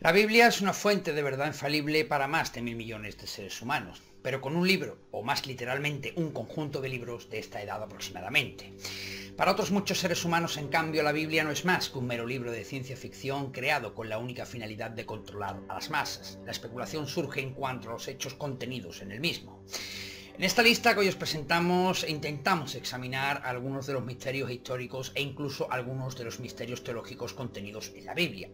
La Biblia es una fuente de verdad infalible para más de 1000 millones de seres humanos, pero con un libro, o más literalmente un conjunto de libros de esta edad aproximadamente. Para otros muchos seres humanos, en cambio, la Biblia no es más que un mero libro de ciencia ficción creado con la única finalidad de controlar a las masas. La especulación surge en cuanto a los hechos contenidos en el mismo. En esta lista que hoy os presentamos intentamos examinar algunos de los misterios históricos e incluso algunos de los misterios teológicos contenidos en la Biblia.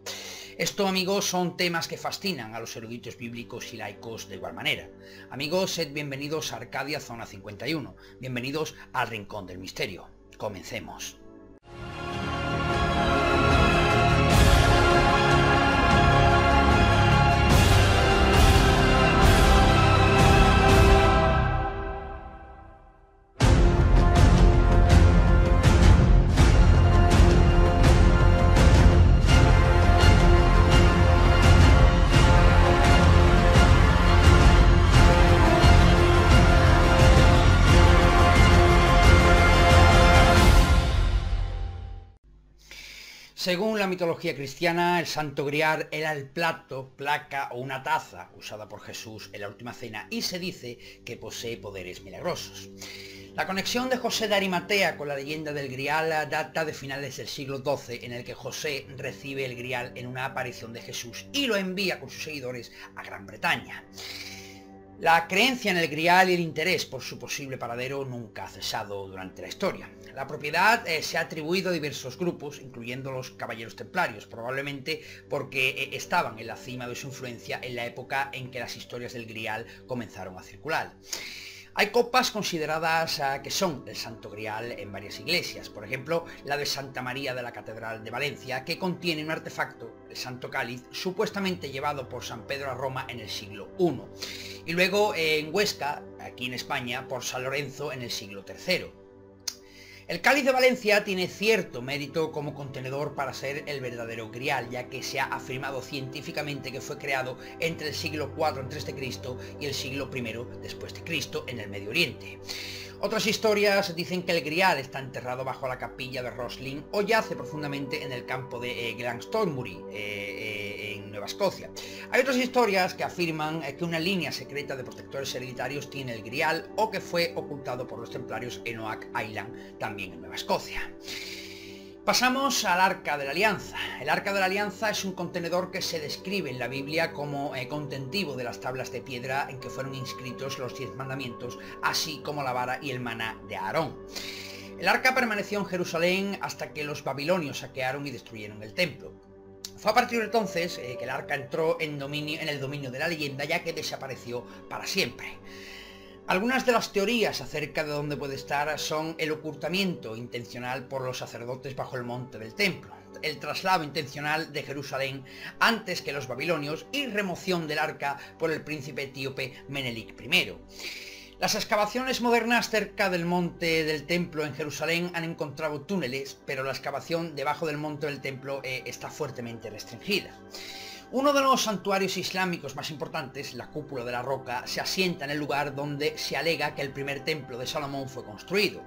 Esto, amigos, son temas que fascinan a los eruditos bíblicos y laicos de igual manera. Amigos, sed bienvenidos a Arcadia Zona 51, bienvenidos al Rincón del Misterio. Comencemos. Según la mitología cristiana, el Santo Grial era el plato, placa o una taza usada por Jesús en la última cena y se dice que posee poderes milagrosos. La conexión de José de Arimatea con la leyenda del Grial data de finales del siglo XII, en el que José recibe el Grial en una aparición de Jesús y lo envía con sus seguidores a Gran Bretaña. La creencia en el Grial y el interés por su posible paradero nunca ha cesado durante la historia. La propiedad se ha atribuido a diversos grupos, incluyendo los caballeros templarios, probablemente porque estaban en la cima de su influencia en la época en que las historias del Grial comenzaron a circular. Hay copas consideradas que son el Santo Grial en varias iglesias, por ejemplo la de Santa María de la Catedral de Valencia, que contiene un artefacto, el Santo Cáliz, supuestamente llevado por San Pedro a Roma en el siglo I, y luego en Huesca, aquí en España, por San Lorenzo en el siglo III. El cáliz de Valencia tiene cierto mérito como contenedor para ser el verdadero Grial, ya que se ha afirmado científicamente que fue creado entre el siglo IV a.C. y el siglo I después de Cristo en el Medio Oriente. Otras historias dicen que el Grial está enterrado bajo la capilla de Roslin o yace profundamente en el campo de Glastonbury, en Nueva Escocia. Hay otras historias que afirman que una línea secreta de protectores hereditarios tiene el Grial o que fue ocultado por los templarios en Oak Island, también en Nueva Escocia. Pasamos al Arca de la Alianza. El Arca de la Alianza es un contenedor que se describe en la Biblia como contentivo de las tablas de piedra en que fueron inscritos los 10 mandamientos, así como la vara y el maná de Aarón. El arca permaneció en Jerusalén hasta que los babilonios saquearon y destruyeron el templo. Fue a partir de entonces que el arca entró en el dominio de la leyenda, ya que desapareció para siempre. Algunas de las teorías acerca de dónde puede estar son el ocultamiento intencional por los sacerdotes bajo el monte del templo, el traslado intencional de Jerusalén antes que los babilonios y remoción del arca por el príncipe etíope Menelik I. Las excavaciones modernas cerca del monte del templo en Jerusalén han encontrado túneles, pero la excavación debajo del monte del templo está fuertemente restringida. Uno de los santuarios islámicos más importantes, la Cúpula de la Roca, se asienta en el lugar donde se alega que el primer templo de Salomón fue construido.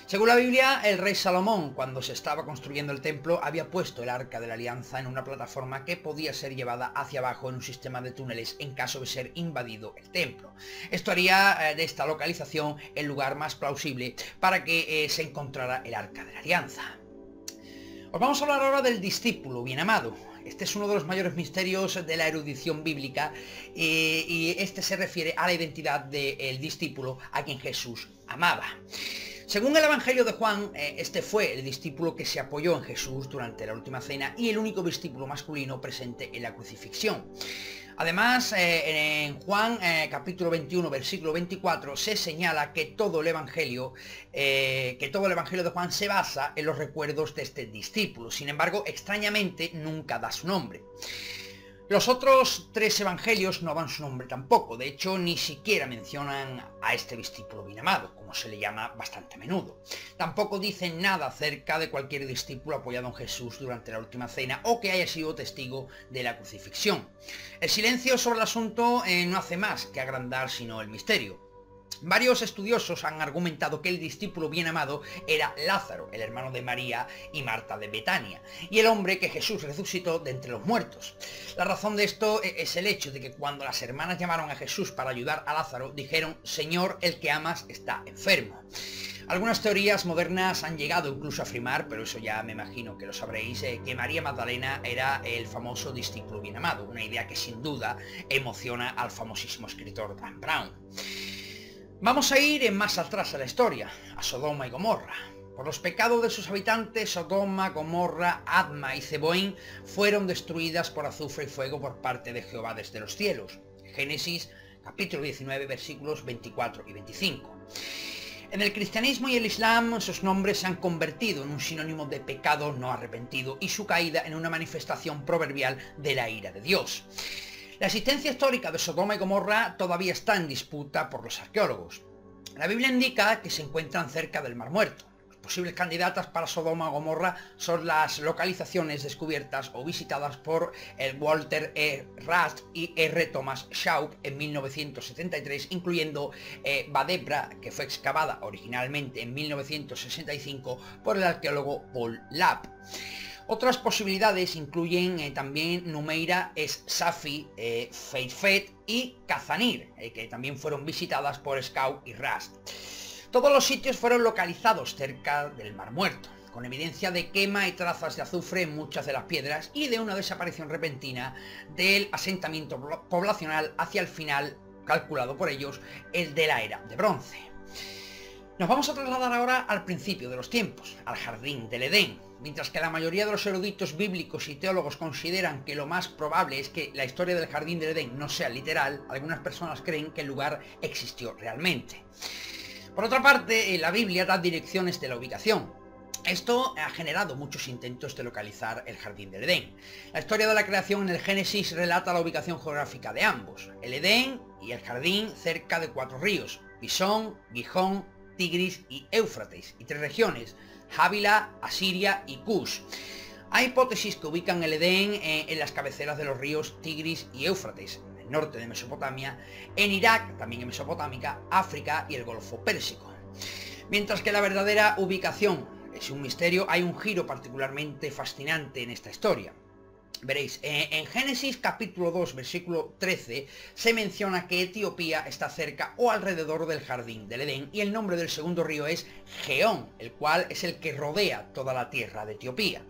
Según la Biblia, el rey Salomón, cuando se estaba construyendo el templo, había puesto el Arca de la Alianza en una plataforma que podía ser llevada hacia abajo en un sistema de túneles en caso de ser invadido el templo. Esto haría de esta localización el lugar más plausible para que se encontrara el Arca de la Alianza. Os vamos a hablar ahora del discípulo bien amado. Este es uno de los mayores misterios de la erudición bíblica y este se refiere a la identidad del discípulo a quien Jesús amaba. Según el Evangelio de Juan, este fue el discípulo que se apoyó en Jesús durante la última cena y el único discípulo masculino presente en la crucifixión. Además, en Juan capítulo 21, versículo 24, se señala que todo el Evangelio de Juan se basa en los recuerdos de este discípulo. Sin embargo, extrañamente, nunca da su nombre. Los otros 3 evangelios no dan su nombre tampoco, de hecho ni siquiera mencionan a este discípulo bien amado, como se le llama bastante a menudo. Tampoco dicen nada acerca de cualquier discípulo apoyado en Jesús durante la última cena o que haya sido testigo de la crucifixión. El silencio sobre el asunto no hace más que agrandar sino el misterio. Varios estudiosos han argumentado que el discípulo bien amado era Lázaro, el hermano de María y Marta de Betania, y el hombre que Jesús resucitó de entre los muertos. La razón de esto es el hecho de que cuando las hermanas llamaron a Jesús para ayudar a Lázaro, dijeron: Señor, el que amas está enfermo. Algunas teorías modernas han llegado incluso a afirmar, pero eso ya me imagino que lo sabréis, que María Magdalena era el famoso discípulo bien amado, una idea que sin duda emociona al famosísimo escritor Dan Brown. Vamos a ir más atrás a la historia, a Sodoma y Gomorra. Por los pecados de sus habitantes, Sodoma, Gomorra, Adma y Zeboim fueron destruidas por azufre y fuego por parte de Jehová desde los cielos. Génesis capítulo 19 versículos 24 y 25. En el cristianismo y el islam sus nombres se han convertido en un sinónimo de pecado no arrepentido y su caída en una manifestación proverbial de la ira de Dios. La existencia histórica de Sodoma y Gomorra todavía está en disputa por los arqueólogos. La Biblia indica que se encuentran cerca del Mar Muerto. Los posibles candidatas para Sodoma o Gomorra son las localizaciones descubiertas o visitadas por el Walter E. Rast y R. Thomas Shaw en 1973, incluyendo Badebra, que fue excavada originalmente en 1965 por el arqueólogo Paul Lapp. Otras posibilidades incluyen también Numeira, Es-Safi, Feifet y Kazanir, que también fueron visitadas por Shaw y Rast. Todos los sitios fueron localizados cerca del Mar Muerto, con evidencia de quema y trazas de azufre en muchas de las piedras y de una desaparición repentina del asentamiento poblacional hacia el final, calculado por ellos, el de la era de bronce. Nos vamos a trasladar ahora al principio de los tiempos, al jardín del Edén. Mientras que la mayoría de los eruditos bíblicos y teólogos consideran que lo más probable es que la historia del jardín del Edén no sea literal, algunas personas creen que el lugar existió realmente. Por otra parte, la Biblia da direcciones de la ubicación. Esto ha generado muchos intentos de localizar el jardín del Edén. La historia de la creación en el Génesis relata la ubicación geográfica de ambos, el Edén y el jardín cerca de 4 ríos, Pisón, Gijón, Tigris y Éufrates, y 3 regiones, Jávila, Asiria y Cush. Hay hipótesis que ubican el Edén en las cabeceras de los ríos Tigris y Éufrates, en el norte de Mesopotamia, en Irak, también en Mesopotámica, África y el Golfo Pérsico. Mientras que la verdadera ubicación es un misterio, hay un giro particularmente fascinante en esta historia. Veréis, en Génesis capítulo 2 versículo 13 se menciona que Etiopía está cerca o alrededor del jardín del Edén y el nombre del segundo río es Geón, el cual es el que rodea toda la tierra de Etiopía.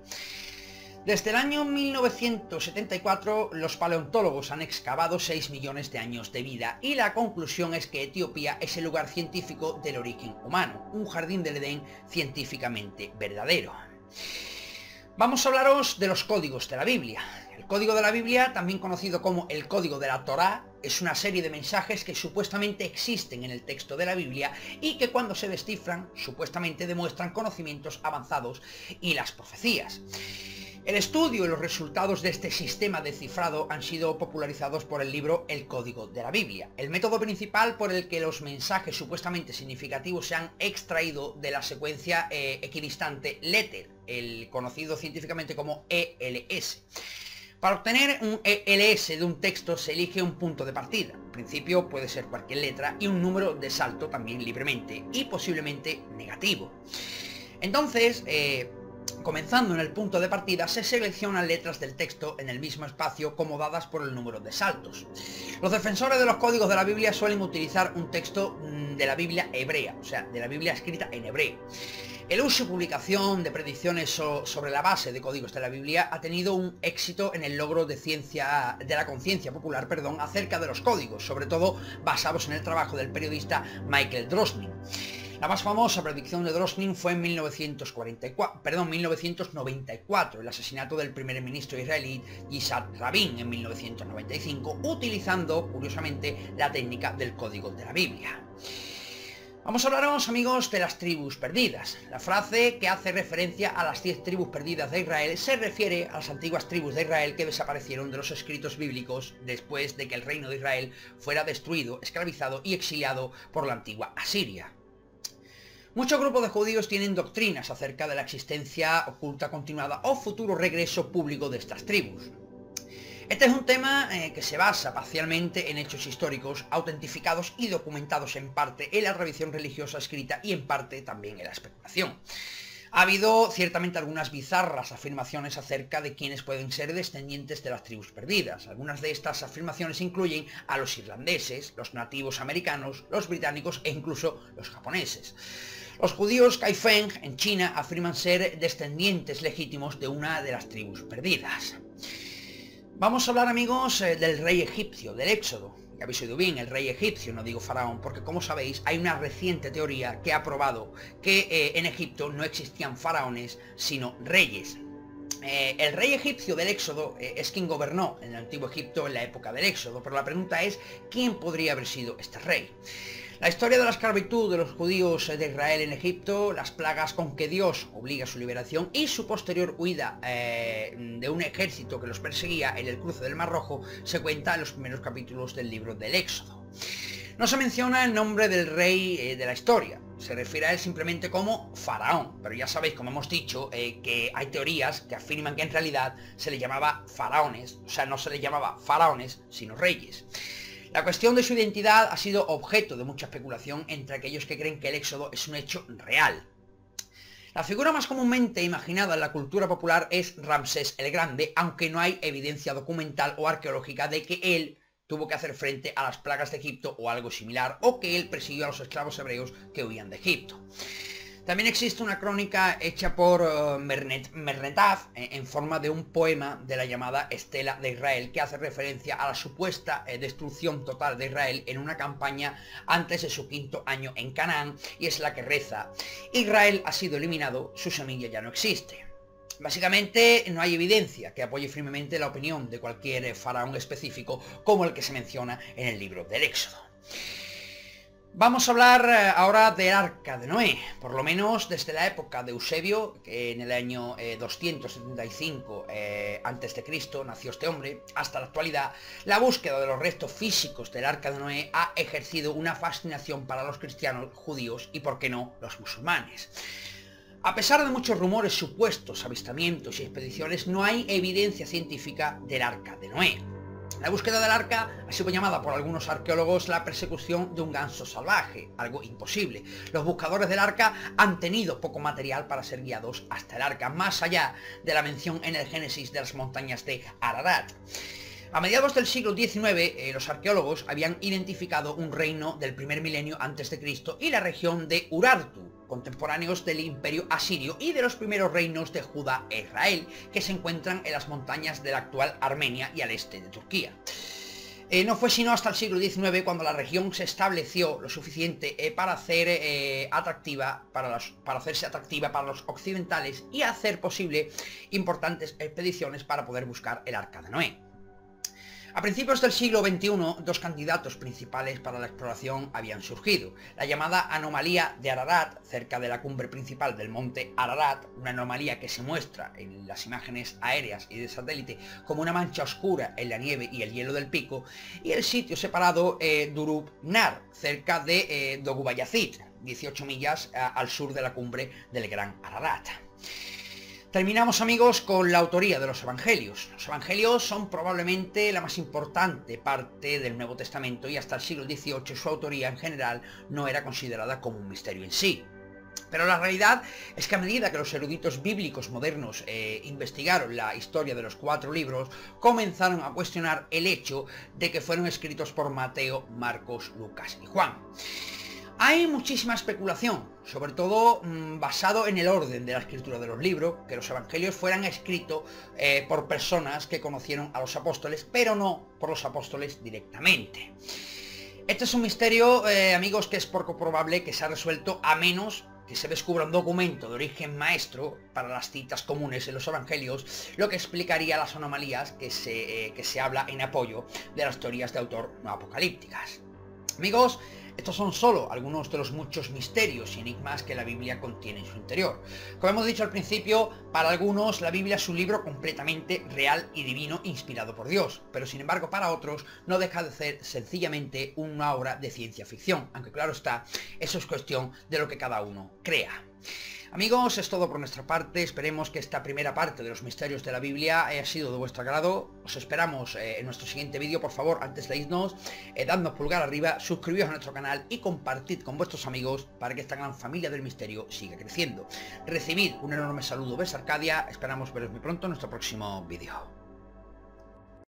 Desde el año 1974 los paleontólogos han excavado 6 millones de años de vida y la conclusión es que Etiopía es el lugar científico del origen humano, un jardín del Edén científicamente verdadero. Vamos a hablaros de los códigos de la Biblia. El código de la Biblia, también conocido como el código de la Torá, es una serie de mensajes que supuestamente existen en el texto de la Biblia y que cuando se descifran, supuestamente demuestran conocimientos avanzados y las profecías. El estudio y los resultados de este sistema de cifrado han sido popularizados por el libro El Código de la Biblia, el método principal por el que los mensajes supuestamente significativos se han extraído de la secuencia equidistante Letter, el conocido científicamente como ELS. Para obtener un ELS de un texto se elige un punto de partida, en principio puede ser cualquier letra, y un número de salto también libremente, y posiblemente negativo. Entonces, comenzando en el punto de partida, se seleccionan letras del texto en el mismo espacio acomodadas por el número de saltos. Los defensores de los códigos de la Biblia suelen utilizar un texto de la Biblia hebrea, o sea, de la Biblia escrita en hebreo. El uso y publicación de predicciones sobre la base de códigos de la Biblia ha tenido un éxito en el logro de la conciencia popular, acerca de los códigos, sobre todo basados en el trabajo del periodista Michael Drosnin. La más famosa predicción de Drosnin fue en 1994, el asesinato del primer ministro israelí Yitzhak Rabin en 1995, utilizando, curiosamente, la técnica del código de la Biblia. Vamos a hablaros, amigos, de las tribus perdidas. La frase que hace referencia a las 10 tribus perdidas de Israel se refiere a las antiguas tribus de Israel que desaparecieron de los escritos bíblicos después de que el reino de Israel fuera destruido, esclavizado y exiliado por la antigua Asiria. Muchos grupos de judíos tienen doctrinas acerca de la existencia oculta continuada o futuro regreso público de estas tribus. Este es un tema que se basa parcialmente en hechos históricos autentificados y documentados en parte en la tradición religiosa escrita y en parte también en la especulación. Ha habido ciertamente algunas bizarras afirmaciones acerca de quiénes pueden ser descendientes de las tribus perdidas. Algunas de estas afirmaciones incluyen a los irlandeses, los nativos americanos, los británicos e incluso los japoneses. Los judíos Kaifeng en China afirman ser descendientes legítimos de una de las tribus perdidas. Vamos a hablar, amigos, del rey egipcio, del Éxodo. Ya habéis oído bien, el rey egipcio, no digo faraón, porque como sabéis hay una reciente teoría que ha probado que en Egipto no existían faraones, sino reyes. El rey egipcio del Éxodo es quien gobernó en el antiguo Egipto en la época del Éxodo, pero la pregunta es, ¿quién podría haber sido este rey? La historia de la esclavitud de los judíos de Israel en Egipto, las plagas con que Dios obliga a su liberación y su posterior huida de un ejército que los perseguía en el cruce del Mar Rojo, se cuenta en los primeros capítulos del libro del Éxodo. No se menciona el nombre del rey de la historia, se refiere a él simplemente como faraón, pero ya sabéis, como hemos dicho, que hay teorías que afirman que en realidad se le llamaba faraones, o sea, no se le llamaba faraones, sino reyes. La cuestión de su identidad ha sido objeto de mucha especulación entre aquellos que creen que el Éxodo es un hecho real. La figura más comúnmente imaginada en la cultura popular es Ramsés el Grande, aunque no hay evidencia documental o arqueológica de que él tuvo que hacer frente a las plagas de Egipto o algo similar, o que él persiguió a los esclavos hebreos que huían de Egipto. También existe una crónica hecha por Mernetaf en forma de un poema de la llamada Estela de Israel, que hace referencia a la supuesta destrucción total de Israel en una campaña antes de su 5.º año en Canaán, y es la que reza: Israel ha sido eliminado, su semilla ya no existe. Básicamente no hay evidencia que apoye firmemente la opinión de cualquier faraón específico como el que se menciona en el libro del Éxodo. Vamos a hablar ahora del Arca de Noé, por lo menos desde la época de Eusebio, que en el año 275 a.C. nació este hombre, hasta la actualidad. La búsqueda de los restos físicos del Arca de Noé ha ejercido una fascinación para los cristianos, judíos y, por qué no, los musulmanes. A pesar de muchos rumores supuestos, avistamientos y expediciones, no hay evidencia científica del Arca de Noé. La búsqueda del arca ha sido llamada por algunos arqueólogos la persecución de un ganso salvaje, algo imposible. Los buscadores del arca han tenido poco material para ser guiados hasta el arca, más allá de la mención en el Génesis de las montañas de Ararat. A mediados del siglo XIX, los arqueólogos habían identificado un reino del primer milenio antes de Cristo y la región de Urartu, contemporáneos del imperio asirio y de los primeros reinos de Judá e Israel, que se encuentran en las montañas de la actual Armenia y al este de Turquía. No fue sino hasta el siglo XIX cuando la región se estableció lo suficiente para hacerse atractiva para los occidentales y hacer posible importantes expediciones para poder buscar el Arca de Noé. A principios del siglo XXI, dos candidatos principales para la exploración habían surgido. La llamada anomalía de Ararat, cerca de la cumbre principal del monte Ararat, una anomalía que se muestra en las imágenes aéreas y de satélite como una mancha oscura en la nieve y el hielo del pico, y el sitio separado Durub Nar, cerca de Dogubayazit, 18 millas al sur de la cumbre del Gran Ararat. Terminamos, amigos, con la autoría de los Evangelios. Los Evangelios son probablemente la más importante parte del Nuevo Testamento y hasta el siglo XVIII su autoría en general no era considerada como un misterio en sí. Pero la realidad es que a medida que los eruditos bíblicos modernos investigaron la historia de los 4 libros, comenzaron a cuestionar el hecho de que fueron escritos por Mateo, Marcos, Lucas y Juan. Hay muchísima especulación, sobre todo basado en el orden de la escritura de los libros, que los evangelios fueran escritos por personas que conocieron a los apóstoles, pero no por los apóstoles directamente. Este es un misterio, amigos, que es poco probable que sea resuelto a menos que se descubra un documento de origen maestro para las citas comunes en los evangelios, lo que explicaría las anomalías que se habla en apoyo de las teorías de autor no apocalípticas. Amigos, estos son solo algunos de los muchos misterios y enigmas que la Biblia contiene en su interior. Como hemos dicho al principio, para algunos la Biblia es un libro completamente real y divino inspirado por Dios, pero sin embargo para otros no deja de ser sencillamente una obra de ciencia ficción, aunque claro está, eso es cuestión de lo que cada uno crea. Amigos, es todo por nuestra parte. Esperemos que esta primera parte de los misterios de la Biblia haya sido de vuestro agrado. Os esperamos en nuestro siguiente vídeo. Por favor, antes de irnos, dadnos pulgar arriba, suscribíos a nuestro canal y compartid con vuestros amigos para que esta gran familia del misterio siga creciendo. Recibid un enorme saludo desde Arcadia. Esperamos veros muy pronto en nuestro próximo vídeo.